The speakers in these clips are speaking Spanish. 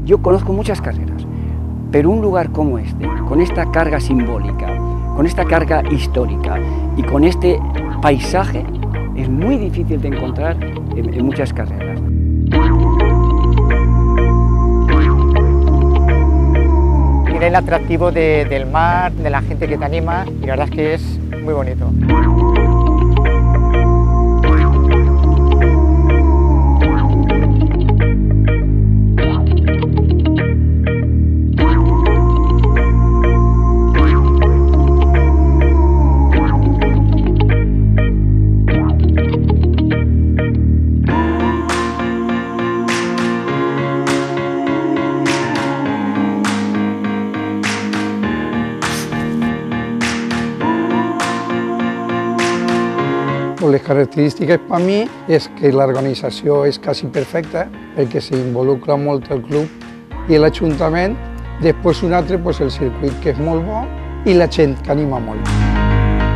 Yo conozco muchas carreras, pero un lugar como este, con esta carga simbólica, con esta carga histórica y con este paisaje, es muy difícil de encontrar en muchas carreras. Tiene el atractivo del mar, de la gente que te anima, y la verdad es que es muy bonito. Les característiques per mi és que l'organització és quasi perfecta perquè s'involucra molt el club i l'Ajuntament, després un altre pues el circuit que és molt bo i la gent que anima molt.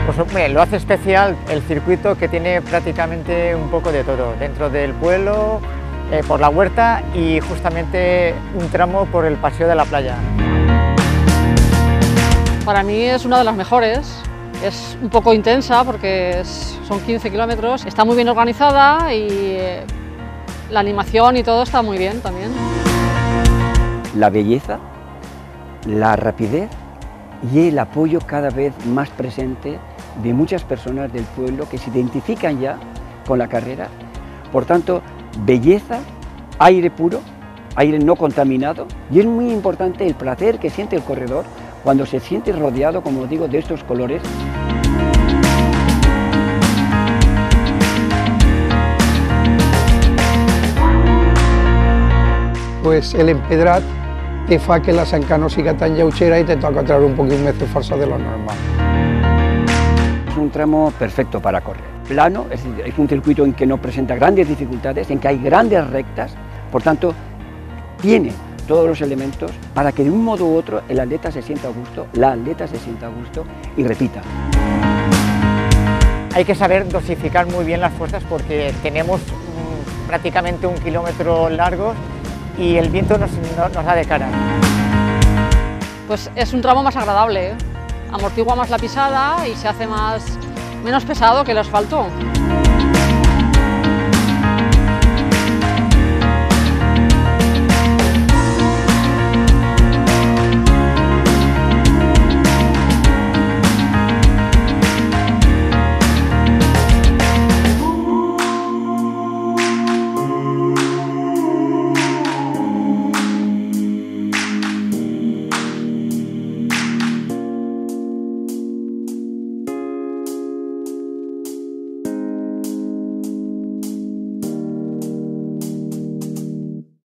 Pues hombre, lo hace especial el circuito que tiene prácticamente un poco de todo, dentro del pueblo, por la huerta y justamente un tramo por el paseo de la playa. Para mí es una de las mejores. Es un poco intensa porque son 15 kilómetros, está muy bien organizada y la animación y todo está muy bien también. La belleza, la rapidez y el apoyo cada vez más presente de muchas personas del pueblo que se identifican ya con la carrera. Por tanto, belleza, aire puro, aire no contaminado, y es muy importante el placer que siente el corredor cuando se siente rodeado, como digo, de estos colores. Pues el empedrat te fa que la zanca no siga tan lleugera y te toca traer un poquito más de fuerza de lo normal. Es un tramo perfecto para correr. Plano, es decir, es un circuito en que no presenta grandes dificultades, en que hay grandes rectas, por tanto, tiene todos los elementos para que de un modo u otro el atleta se sienta a gusto, la atleta se sienta a gusto y repita. Hay que saber dosificar muy bien las fuerzas porque tenemos prácticamente 1 kilómetro largo y el viento nos da de cara. Pues es un tramo más agradable, amortigua más la pisada y se hace menos pesado que el asfalto.